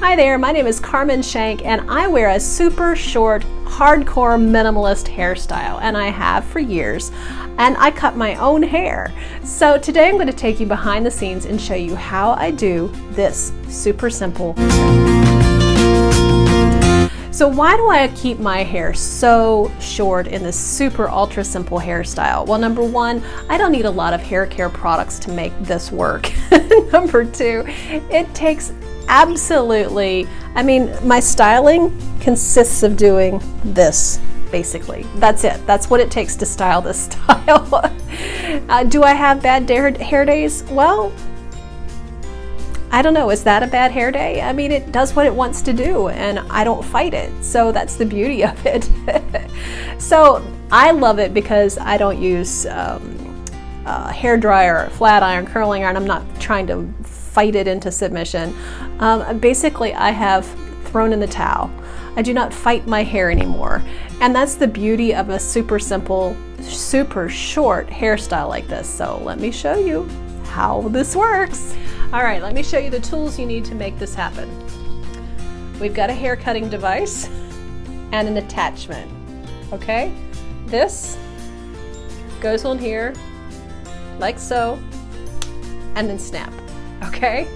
Hi there, my name is Carmen Shank and I wear a super short, hardcore minimalist hairstyle, and I have for years, and I cut my own hair. So today I'm going to take you behind the scenes and show you how I do this super simple. So why do I keep my hair so short in this super ultra simple hairstyle? Well, number one, I don't need a lot of hair care products to make this work. Number two, it takes absolutely, my styling consists of doing this, basically. That's it. That's what it takes to style this style. Do I have bad hair days? Well, I don't know. Is that a bad hair day? It does what it wants to do and I don't fight it. So that's the beauty of it. So I love it because I don't use hair dryer, flat iron, curling iron. I'm not trying to fight it into submission. Basically, I have thrown in the towel. I do not fight my hair anymore. And that's the beauty of a super simple, super short hairstyle like this. So let me show you how this works. All right, let me show you the tools you need to make this happen. We've got a hair cutting device and an attachment, okay? This goes on here like so, and then snap, okay?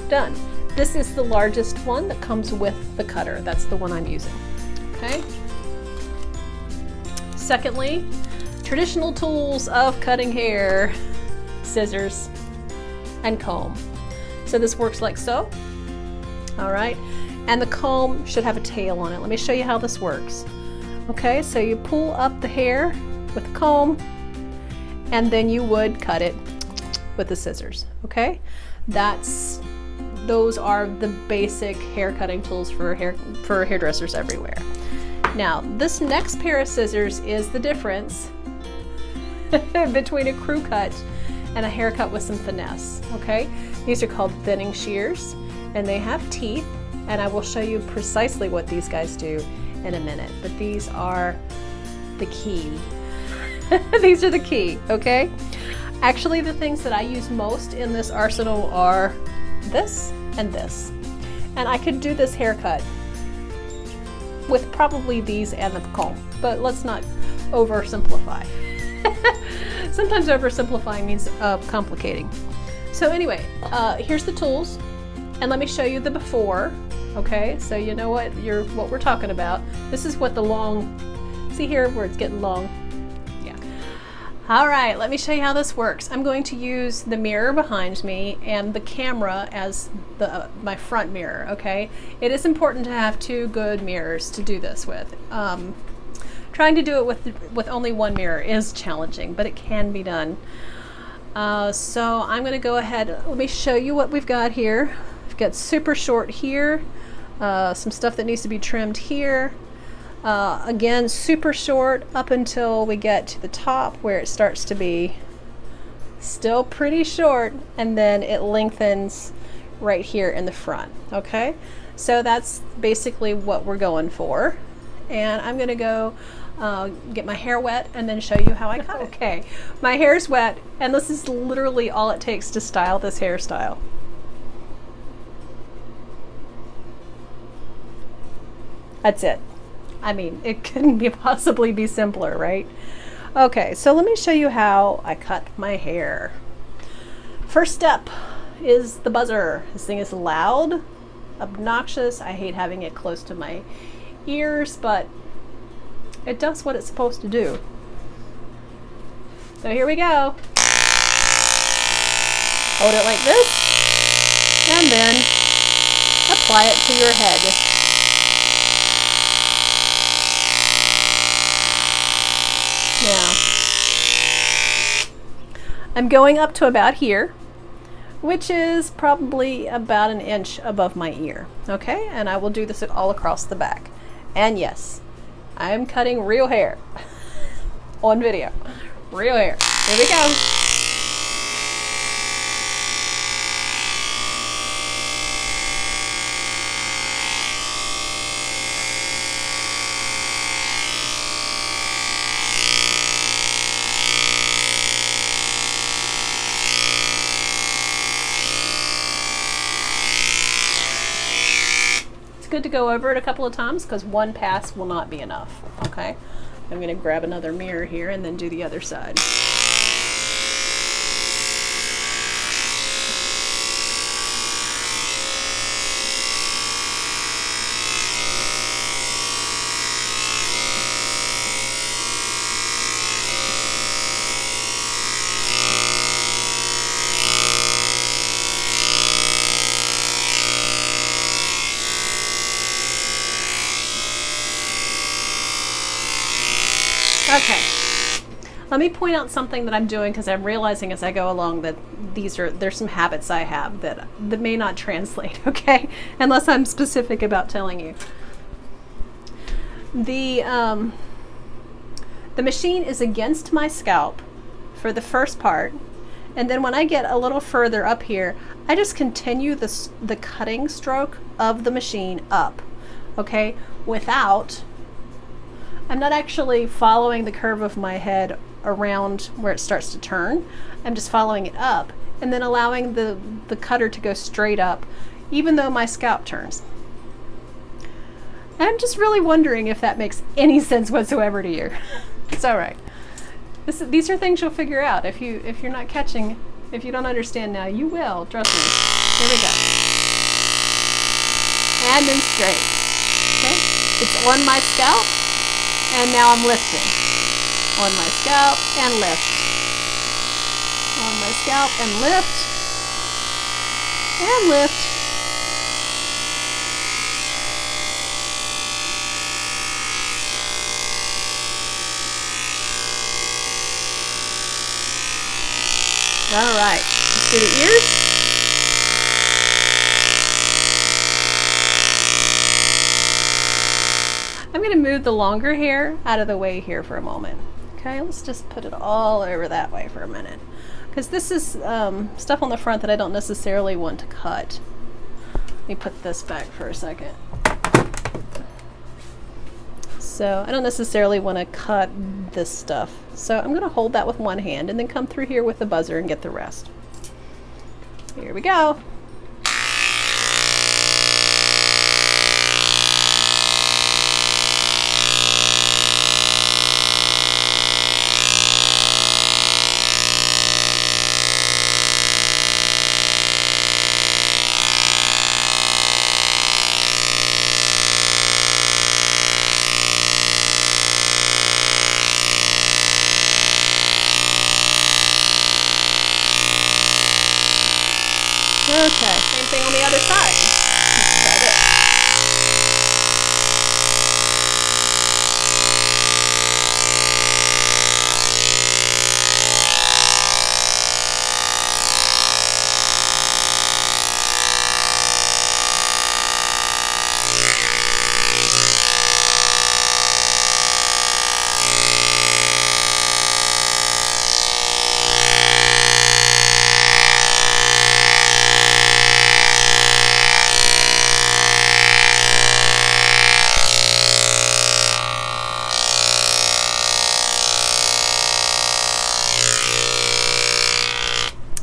Done. This is the largest one that comes with the cutter. That's the one I'm using, okay? Secondly, traditional tools of cutting hair, scissors and comb. So this works like so, all right? And the comb should have a tail on it. Let me show you how this works. Okay, so you pull up the hair with the comb and then you would cut it with the scissors, okay? Those are the basic hair cutting tools for hairdressers everywhere. Now, this next pair of scissors is the difference between a crew cut and a haircut with some finesse, okay? These are called thinning shears, and they have teeth, and I will show you precisely what these guys do in a minute, but these are the key. These are the key, okay? Actually, the things that I use most in this arsenal are this and this. And I could do this haircut with probably these and the comb, but let's not oversimplify. Sometimes oversimplifying means complicating. So anyway, here's the tools, and let me show you the before, okay? So you know what we're talking about. This is what the long, see here where it's getting long? Yeah. All right, let me show you how this works. I'm going to use the mirror behind me and the camera as my front mirror, okay? It is important to have two good mirrors to do this with. Trying to do it with only one mirror is challenging, but it can be done. So I'm going to go ahead. Let me show you what we've got here. We've got super short here, some stuff that needs to be trimmed here. Again, super short up until we get to the top where it starts to be still pretty short, and then it lengthens right here in the front. Okay, so that's basically what we're going for. And I'm going to go get my hair wet and then show you how I cut it. Okay, my hair's wet, and this is literally all it takes to style this hairstyle. That's it. It couldn't possibly be simpler, right? Okay, so let me show you how I cut my hair. First step is the buzzer. This thing is loud, obnoxious. I hate having it close to my ears, but it does what it's supposed to do. So here we go. Hold it like this, and then apply it to your head. Now, I'm going up to about here, which is probably about an inch above my ear, okay? And I will do this all across the back. And yes, I am cutting real hair on video. Real hair. Here we go. good to go over it a couple of times because one pass will not be enough, okay? I'm going to grab another mirror here and then do the other side. Okay, let me point out something that I'm doing because I'm realizing as I go along that there's some habits I have that may not translate, okay, unless I'm specific about telling you. The machine is against my scalp for the first part, and then when I get a little further up here, I just continue the cutting stroke of the machine up, okay, I'm not actually following the curve of my head around where it starts to turn. I'm just following it up and then allowing the cutter to go straight up, even though my scalp turns. I'm just really wondering if that makes any sense whatsoever to you. It's all right. These are things you'll figure out. If you're not catching, if you don't understand now, you will. Trust me. Here we go. And then straight. Okay? It's on my scalp. And now I'm lifting. On my scalp and lift. On my scalp and lift. And lift. All right. Let's do the ears. I'm going to move the longer hair out of the way here for a moment. Okay, let's just put it all over that way for a minute. Because this is stuff on the front that I don't necessarily want to cut. Let me put this back for a second. So I don't necessarily want to cut this stuff. So I'm going to hold that with one hand and then come through here with the buzzer and get the rest. Here we go. Okay, same thing on the other side. Let's try this.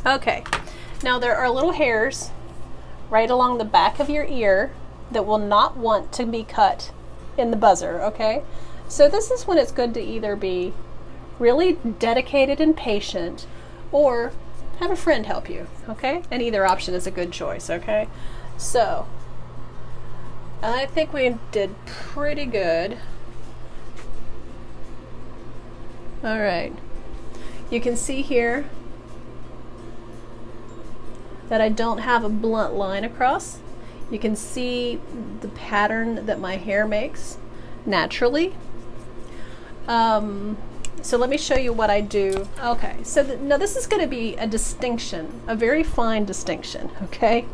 Okay, now there are little hairs right along the back of your ear that will not want to be cut in the buzzer, okay? So this is when it's good to either be really dedicated and patient or have a friend help you, okay? And either option is a good choice, okay? So, I think we did pretty good. All right, you can see here that I don't have a blunt line across. You can see the pattern that my hair makes naturally. So let me show you what I do. Okay, so now this is going to be a distinction, a very fine distinction, okay?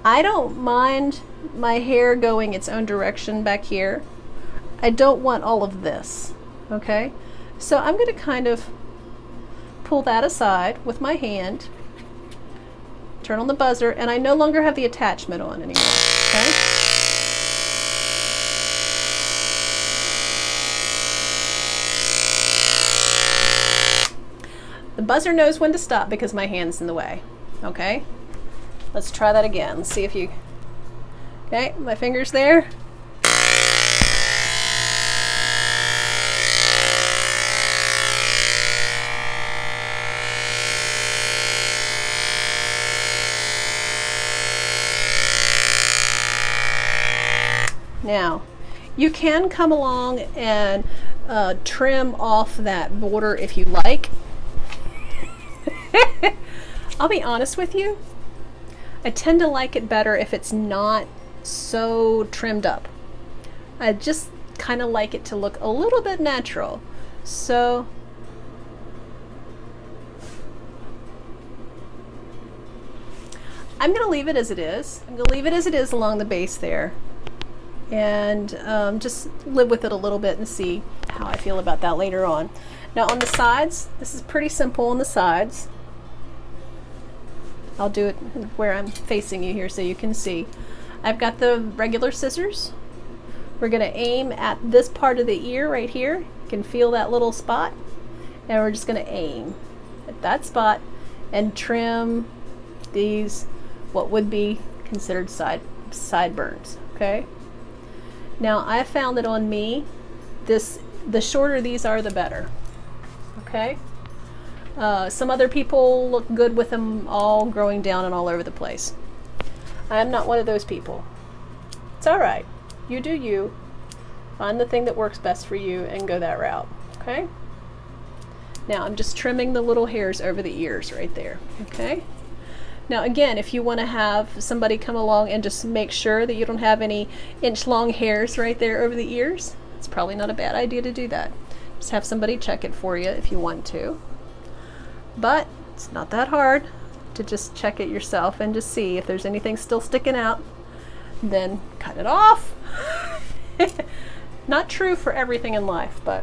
I don't mind my hair going its own direction back here. I don't want all of this, okay? So I'm going to kind of pull that aside with my hand, turn on the buzzer, and I no longer have the attachment on anymore, okay? The buzzer knows when to stop because my hand's in the way, okay? Let's try that again. Let's see if you Okay, my finger's there. Now, you can come along and trim off that border if you like. I'll be honest with you, I tend to like it better if it's not so trimmed up. I just kind of like it to look a little bit natural. So I'm going to leave it as it is. I'm going to leave it as it is along the base there. And just live with it a little bit and see how I feel about that later on. Now on the sides, this is pretty simple on the sides. I'll do it where I'm facing you here so you can see. I've got the regular scissors. We're going to aim at this part of the ear right here. You can feel that little spot. And we're just going to aim at that spot and trim these, what would be considered sideburns. Okay? Now I found that on me, the shorter these are, the better. Okay? Some other people look good with them all growing down and all over the place. I am not one of those people. It's all right. You do you. Find the thing that works best for you and go that route. Okay? Now I'm just trimming the little hairs over the ears right there. Okay? Now again, if you want to have somebody come along and just make sure that you don't have any inch-long hairs right there over the ears, it's probably not a bad idea to do that. Just have somebody check it for you if you want to. But it's not that hard to just check it yourself and just see if there's anything still sticking out. Then cut it off. Not true for everything in life, but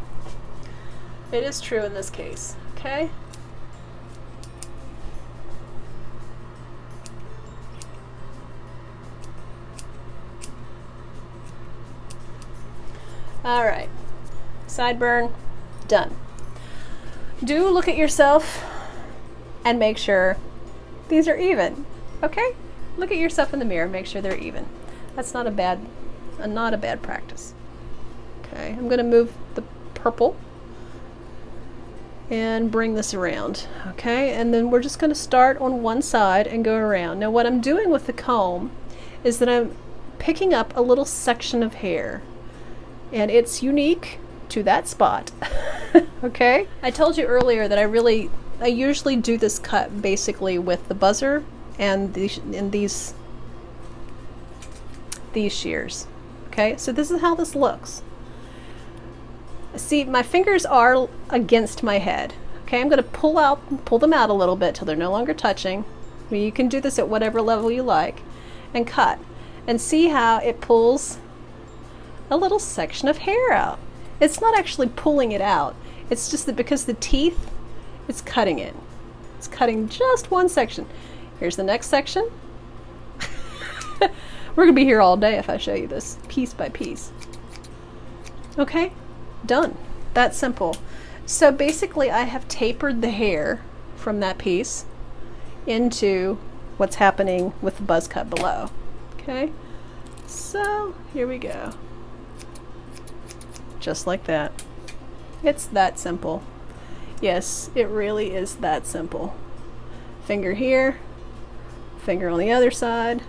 it is true in this case. Okay? All right, sideburn, done. Do look at yourself and make sure these are even, okay? Look at yourself in the mirror, make sure they're even. That's not a bad practice. Okay, I'm gonna move the purple and bring this around, okay? And then we're just gonna start on one side and go around. Now what I'm doing with the comb is that I'm picking up a little section of hair. And it's unique to that spot. Okay? I told you earlier that I usually do this cut basically with the buzzer and these shears. Okay? So this is how this looks. See, my fingers are against my head. Okay? I'm going to pull them out a little bit till they're no longer touching. I mean, you can do this at whatever level you like and cut. And see how it pulls a little section of hair out. It's not actually pulling it out. It's just that because the teeth, it's cutting it. It's cutting just one section. Here's the next section. We're going to be here all day if I show you this piece by piece. Okay, done. That's simple. So basically I have tapered the hair from that piece into what's happening with the buzz cut below. Okay, so here we go. Just like that. It's that simple. Yes, it really is that simple. Finger here, finger on the other side.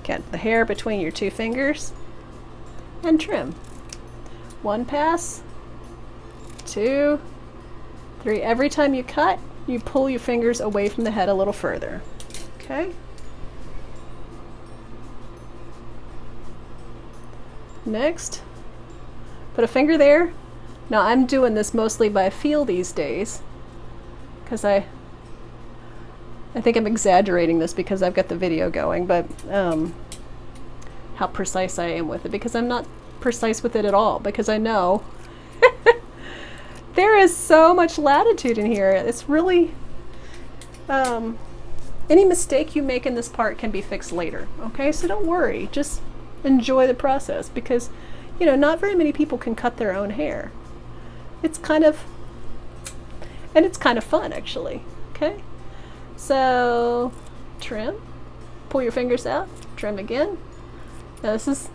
Get the hair between your two fingers and trim. One pass, 2, 3. Every time you cut, you pull your fingers away from the head a little further. Okay? Next, put a finger there. Now I'm doing this mostly by feel these days because I think I'm exaggerating this because I've got the video going, but how precise I am with it, because I'm not precise with it at all, because I know there is so much latitude in here. It's really any mistake you make in this part can be fixed later. Okay, so don't worry, just enjoy the process, because you know, not very many people can cut their own hair. It's kind of fun actually. Okay, So trim, pull your fingers out, trim again. Now this is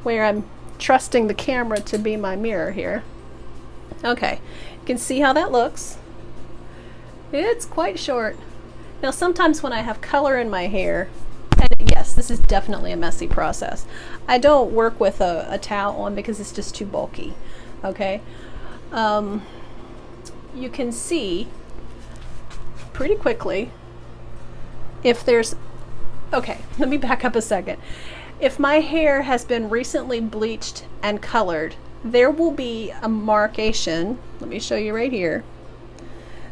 where I'm trusting the camera to be my mirror here. Okay, you can see how that looks. It's quite short. Now sometimes when I have color in my hair, and yes, this is definitely a messy process, I don't work with a towel on because it's just too bulky. Okay, you can see pretty quickly if there's, okay, let me back up a second. If my hair has been recently bleached and colored, there will be a markation, let me show you right here,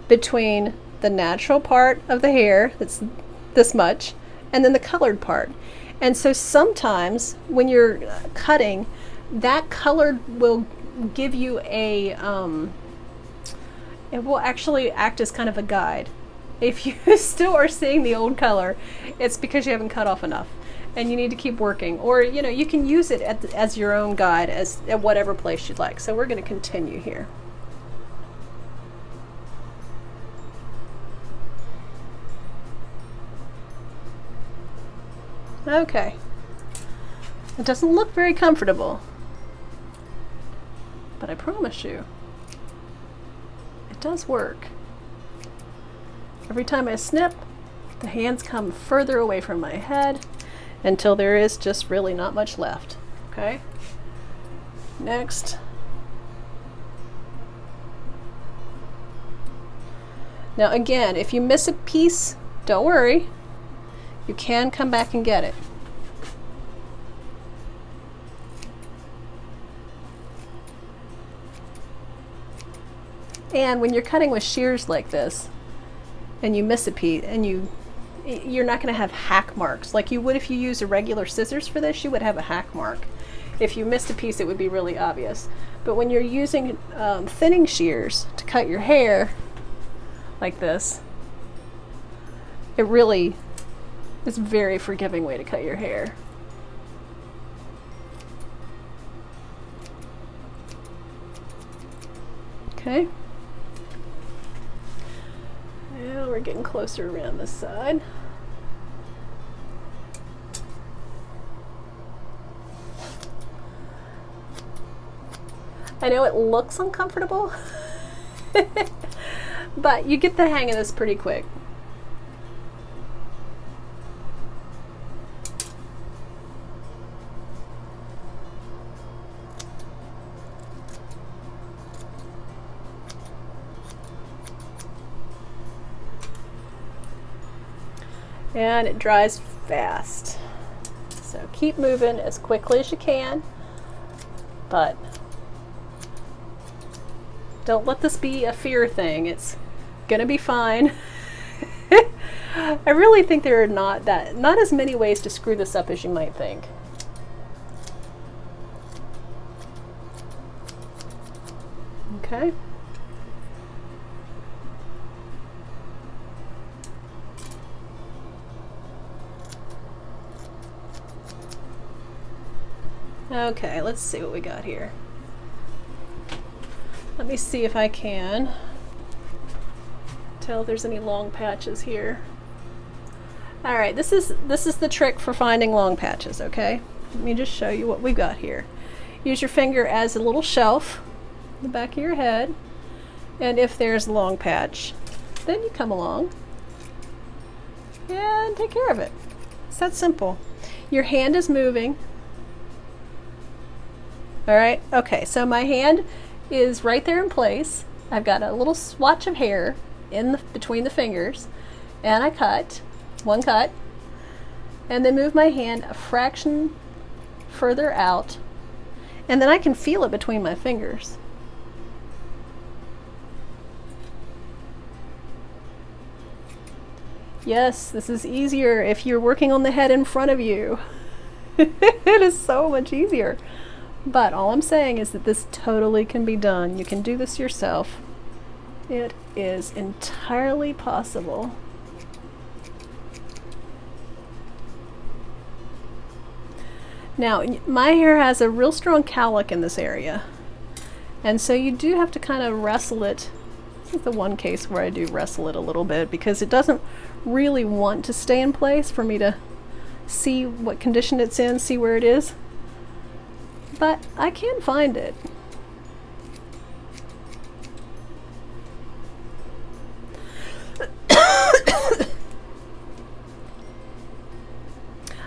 between the natural part of the hair, that's this much, and then the colored part. And so sometimes when you're cutting, that colored will give you a, it will actually act as kind of a guide. If you still are seeing the old color, it's because you haven't cut off enough and you need to keep working. Or, you know, you can use it as your own guide at whatever place you'd like. So we're going to continue here. Okay. It doesn't look very comfortable, but I promise you, it does work. Every time I snip, the hands come further away from my head until there is just really not much left. Okay? Next. Now again, if you miss a piece, don't worry. You can come back and get it. And when you're cutting with shears like this, and you miss a piece, and you're not going to have hack marks like you would if you use a regular scissors for this. You would have a hack mark. If you missed a piece, it would be really obvious. But when you're using thinning shears to cut your hair like this, it really is a very forgiving way to cut your hair. Okay. Now we're getting closer around this side. I know it looks uncomfortable, but you get the hang of this pretty quick. And it dries fast. So keep moving as quickly as you can, but don't let this be a fear thing. It's gonna be fine. I really think there are not as many ways to screw this up as you might think. Okay. Okay, let's see what we got here. Let me see if I can tell if there's any long patches here. All right, this is the trick for finding long patches, okay? Let me just show you what we've got here. Use your finger as a little shelf in the back of your head, and if there's a long patch, then you come along and take care of it. It's that simple. Your hand is moving. All right, okay, so my hand is right there in place. I've got a little swatch of hair between the fingers, and I cut, one cut, and then move my hand a fraction further out, and then I can feel it between my fingers. Yes, this is easier if you're working on the head in front of you. It is so much easier. But all I'm saying is that this totally can be done. You can do this yourself. It is entirely possible. Now, my hair has a real strong cowlick in this area, and so you do have to kind of wrestle it This is the one case where I do wrestle it a little bit because it doesn't really want to stay in place for me to see what condition it's in, see where it is. But I can find it.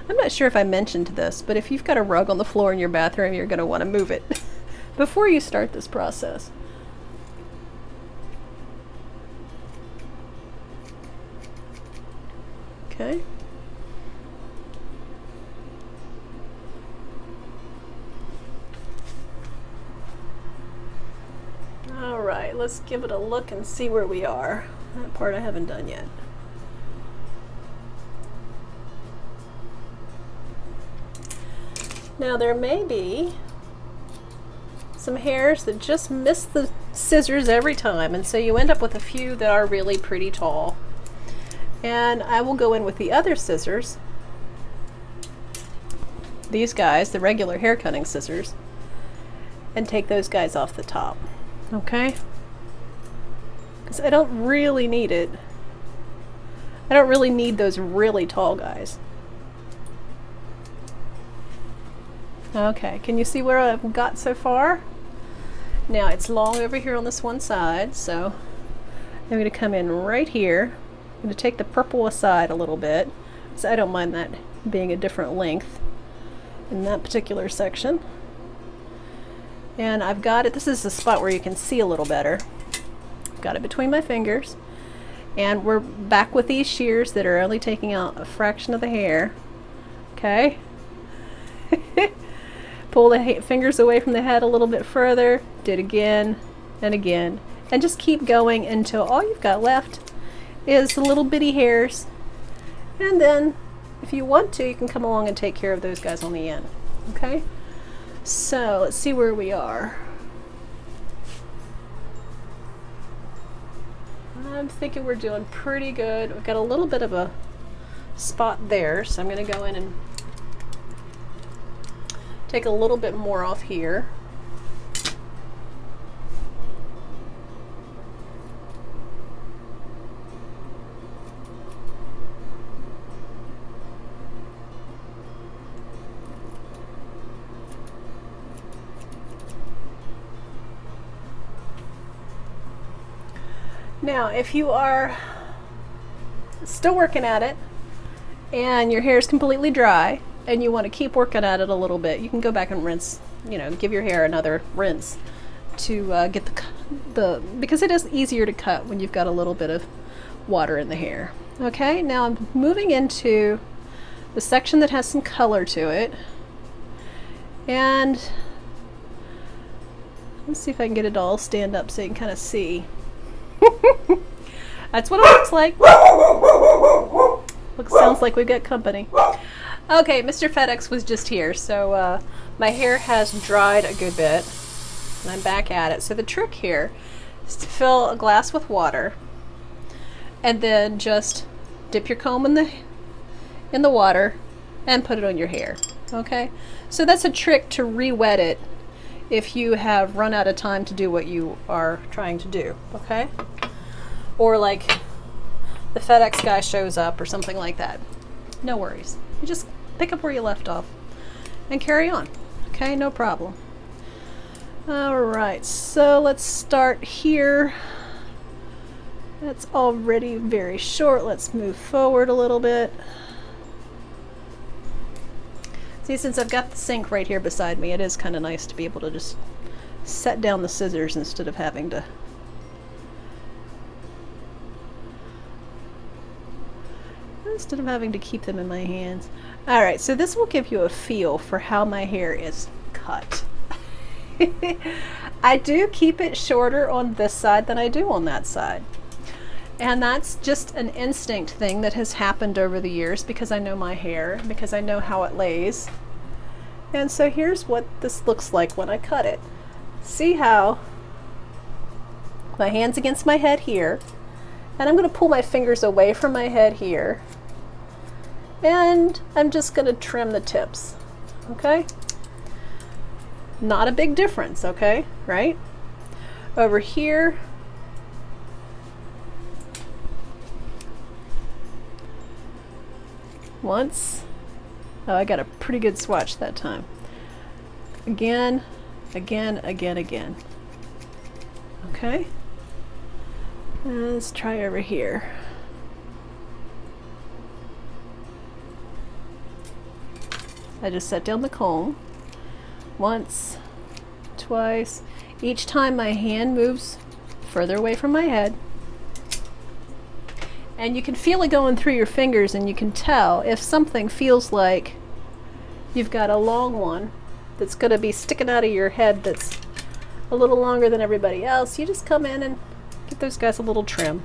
I'm not sure if I mentioned this, but if you've got a rug on the floor in your bathroom, you're going to want to move it before you start this process. Okay. All right, let's give it a look and see where we are. That part I haven't done yet. Now there may be some hairs that just miss the scissors every time, and so you end up with a few that are really pretty tall. And I will go in with the other scissors, these guys, the regular hair cutting scissors, and take those guys off the top, okay? Because I don't really need it. I don't really need those really tall guys. Okay, can you see where I've got so far? Now it's long over here on this one side, so I'm going to come in right here. I'm going to take the purple aside a little bit, so I don't mind that being a different length in that particular section. And I've got it, this is the spot where you can see a little better. I've got it between my fingers, and we're back with these shears that are only taking out a fraction of the hair. Okay? Pull the fingers away from the head a little bit further, do it again and again, and just keep going until all you've got left is the little bitty hairs. And then if you want to, you can come along and take care of those guys on the end. Okay, so let's see where we are. I'm thinking we're doing pretty good. We've got a little bit of a spot there, so I'm going to go in and take a little bit more off here. Now, if you are still working at it and your hair is completely dry and you want to keep working at it a little bit, you can go back and rinse, you know, give your hair another rinse to get because it is easier to cut when you've got a little bit of water in the hair. Okay, now I'm moving into the section that has some color to it, and let's see if I can get it all stand up so you can kind of see. That's what it looks like. Sounds like we've got company. Okay, Mr. FedEx was just here, so my hair has dried a good bit, and I'm back at it. So the trick here is to fill a glass with water, and then just dip your comb in the water and put it on your hair. Okay, so that's a trick to re-wet it if you have run out of time to do what you are trying to do. Okay, or like the FedEx guy shows up or something like that. No worries. You just pick up where you left off and carry on. Okay, no problem. All right, so let's start here. That's already very short. Let's move forward a little bit. See, since I've got the sink right here beside me, it is kind of nice to be able to just set down the scissors instead of having to keep them in my hands. All right, so this will give you a feel for how my hair is cut. I do keep it shorter on this side than I do on that side. And that's just an instinct thing that has happened over the years because I know my hair, because I know how it lays. And so here's what this looks like when I cut it. See how my hand's against my head here, and I'm going to pull my fingers away from my head here, and I'm just going to trim the tips. Okay? Not a big difference, okay? Right? Over here, Once. Oh, I got a pretty good swatch that time. Again, again, again, again. Okay. Let's try over here. I just set down the comb. Once, twice. Each time my hand moves further away from my head. And you can feel it going through your fingers, and you can tell if something feels like you've got a long one that's going to be sticking out of your head that's a little longer than everybody else. You just come in and get those guys a little trim.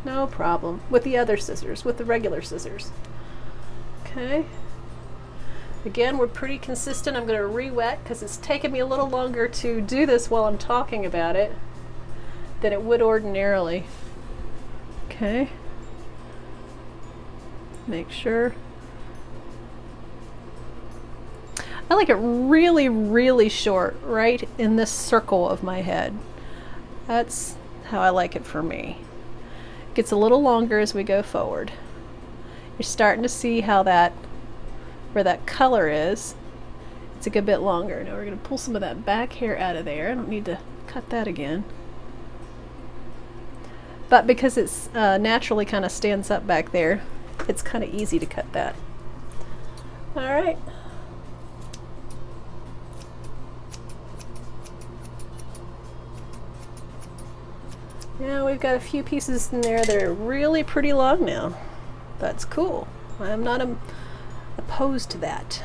No problem. With the other scissors, with the regular scissors. Okay. Again, we're pretty consistent. I'm going to re-wet because it's taken me a little longer to do this while I'm talking about it than it would ordinarily. Okay. Make sure. I like it really, really short, right in this circle of my head. That's how I like it for me. It gets a little longer as we go forward. You're starting to see how that, where that color is, it's a good bit longer. Now we're going to pull some of that back hair out of there. I don't need to cut that again. But because it's naturally kind of stands up back there, it's kind of easy to cut that. All right. Now we've got a few pieces in there that are really pretty long now. That's cool. I'm not opposed to that.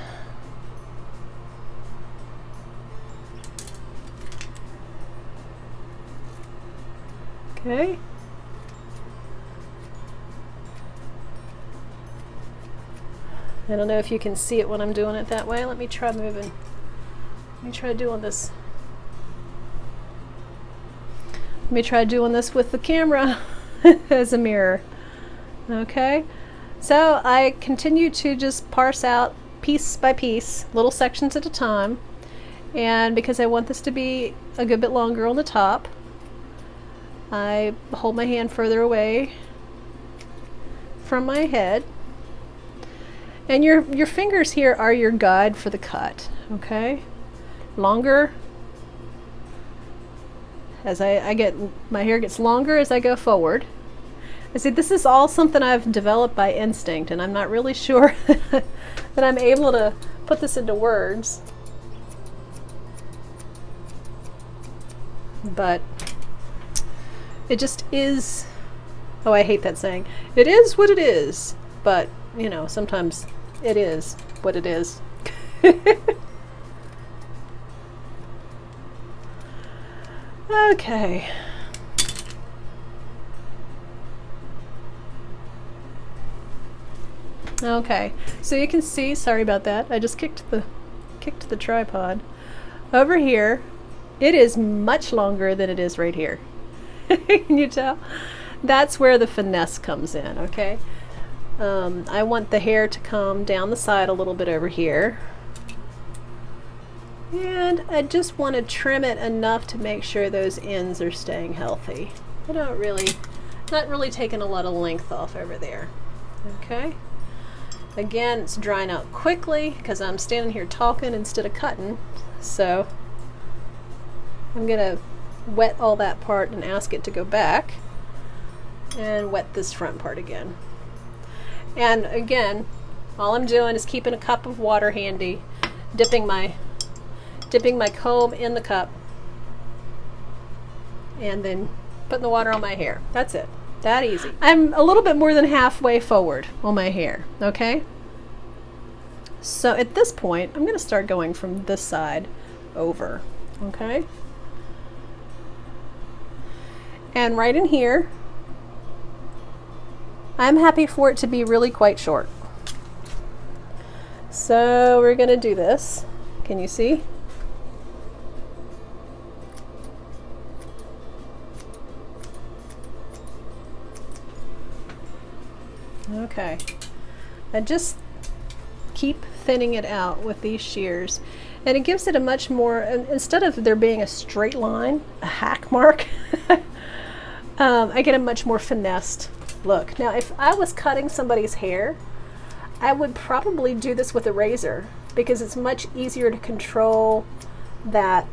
Okay. I don't know if you can see it when I'm doing it that way. Let me try moving. Let me try doing this. Let me try doing this with the camera as a mirror. Okay. So I continue to just parse out piece by piece, little sections at a time. And because I want this to be a good bit longer on the top, I hold my hand further away from my head. And your fingers here are your guide for the cut, okay? Longer, as my hair gets longer as I go forward. I see this is all something I've developed by instinct, and I'm not really sure that I'm able to put this into words. But it just is, oh, I hate that saying. It is what it is, but you know, sometimes it is what it is. Okay. Okay, so you can see, sorry about that, I just kicked the tripod. Over here, it is much longer than it is right here. Can you tell? That's where the finesse comes in, okay? I want the hair to come down the side a little bit over here. And I just want to trim it enough to make sure those ends are staying healthy. I don't really, not really taking a lot of length off over there. Okay. Again, it's drying out quickly because I'm standing here talking instead of cutting. So I'm gonna wet all that part and ask it to go back and wet this front part again. And again, all I'm doing is keeping a cup of water handy, dipping my comb in the cup, and then putting the water on my hair. That's it. That easy. I'm a little bit more than halfway forward on my hair, okay? So at this point, I'm going to start going from this side over, okay? And right in here, I'm happy for it to be really quite short. So we're going to do this. Can you see? Okay, I just keep thinning it out with these shears, and it gives it a much more, instead of there being a straight line, a hack mark, I get a much more finessed look. Now if I was cutting somebody's hair, I would probably do this with a razor because it's much easier to control that,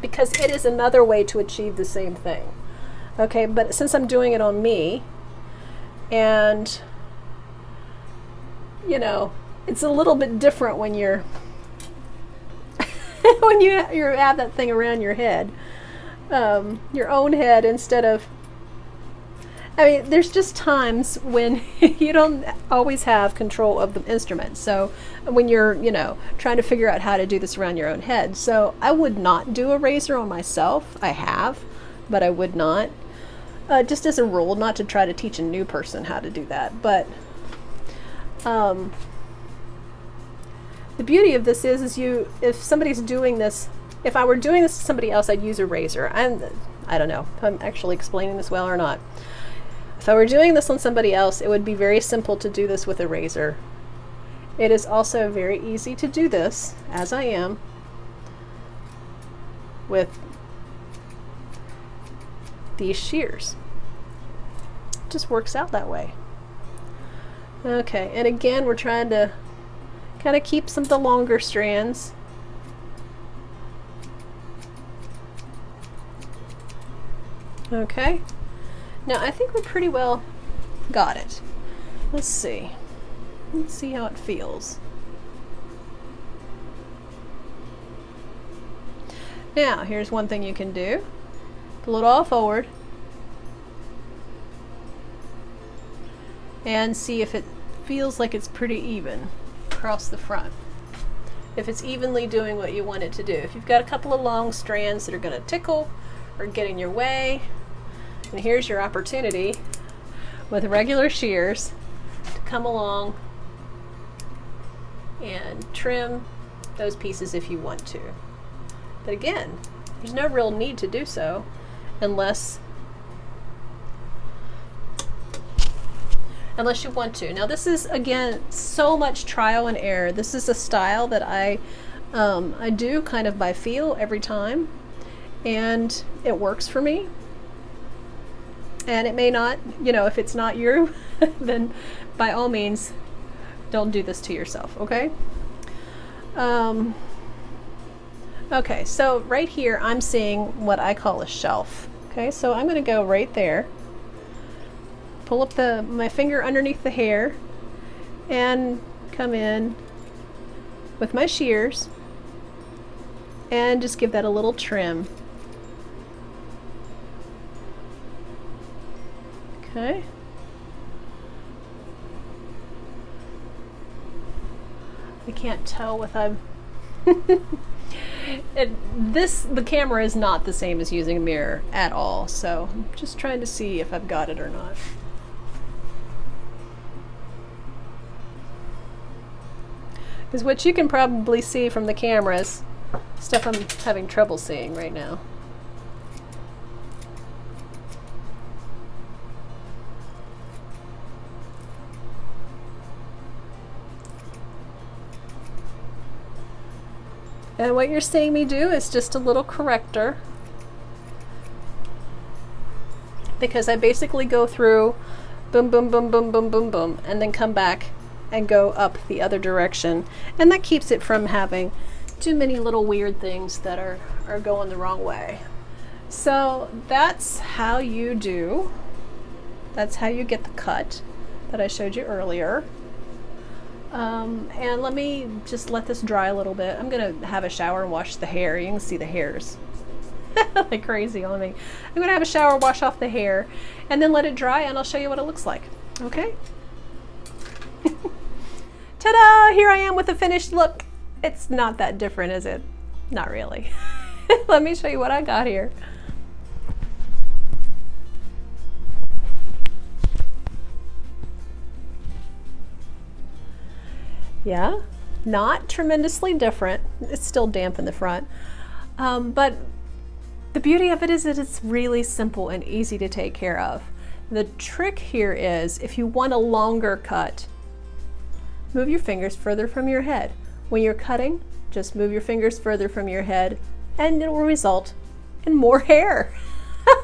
because it is another way to achieve the same thing. Okay, but since I'm doing it on me, and you know, it's a little bit different when you're when you have that thing around your head, your own head, instead of, I mean, there's just times when you don't always have control of the instrument. So when you're, you know, trying to figure out how to do this around your own head. So I would not do a razor on myself. I have, but I would not. Just as a rule, not to try to teach a new person how to do that. But the beauty of this is if somebody's doing this, if I were doing this to somebody else, I'd use a razor. And I don't know if I'm actually explaining this well or not. If I were doing this on somebody else, it would be very simple to do this with a razor. It is also very easy to do this, as I am, with these shears. It just works out that way. Okay, and again, we're trying to kind of keep some of the longer strands. Okay. Now I think we pretty well got it. Let's see. Let's see how it feels. Now, here's one thing you can do. Pull it all forward and see if it feels like it's pretty even across the front. If it's evenly doing what you want it to do. If you've got a couple of long strands that are going to tickle or get in your way, and here's your opportunity with regular shears to come along and trim those pieces if you want to. But again, there's no real need to do so unless you want to. Now this is, again, so much trial and error. This is a style that I do kind of by feel every time, and it works for me. And it may not, you know, if it's not you, then by all means, don't do this to yourself, okay? Okay, so right here, I'm seeing what I call a shelf. Okay, so I'm gonna go right there, pull up my finger underneath the hair, and come in with my shears, and just give that a little trim. Okay. I can't tell if I'm the camera is not the same as using a mirror at all, so I'm just trying to see if I've got it or not. Because what you can probably see from the camera is stuff I'm having trouble seeing right now. And what you're seeing me do is just a little corrector, because I basically go through boom, boom, boom, boom, boom, boom, boom, and then come back and go up the other direction. And that keeps it from having too many little weird things that are going the wrong way. So that's how you get the cut that I showed you earlier. And let me just let this dry a little bit. I'm gonna have a shower and wash the hair. You can see the hairs like crazy on me. I'm gonna have a shower, wash off the hair, and then let it dry, and I'll show you what it looks like. Okay? Ta-da! Here I am with the finished look. It's not that different, is it? Not really. Let me show you what I got here. Yeah, not tremendously different. It's still damp in the front. But the beauty of it is that it's really simple and easy to take care of. The trick here is, if you want a longer cut, move your fingers further from your head. When you're cutting, just move your fingers further from your head, and it will result in more hair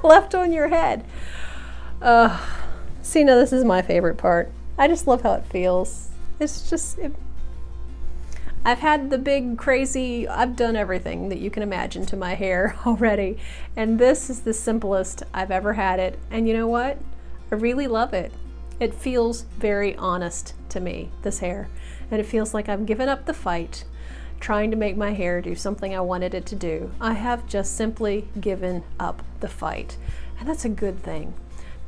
left on your head. See, now this is my favorite part. I just love how it feels. It's just, I've had the big crazy, I've done everything that you can imagine to my hair already. And this is the simplest I've ever had it. And you know what? I really love it. It feels very honest to me, this hair. And it feels like I've given up the fight trying to make my hair do something I wanted it to do. I have just simply given up the fight. And that's a good thing.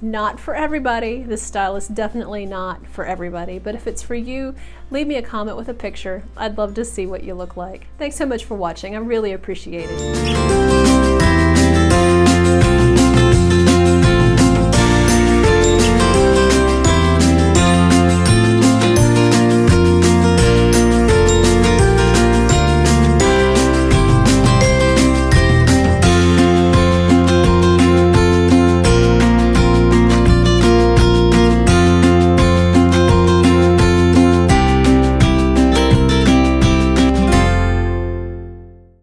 Not for everybody. This style is definitely not for everybody, but if it's for you, leave me a comment with a picture. I'd love to see what you look like. Thanks so much for watching. I really appreciate it.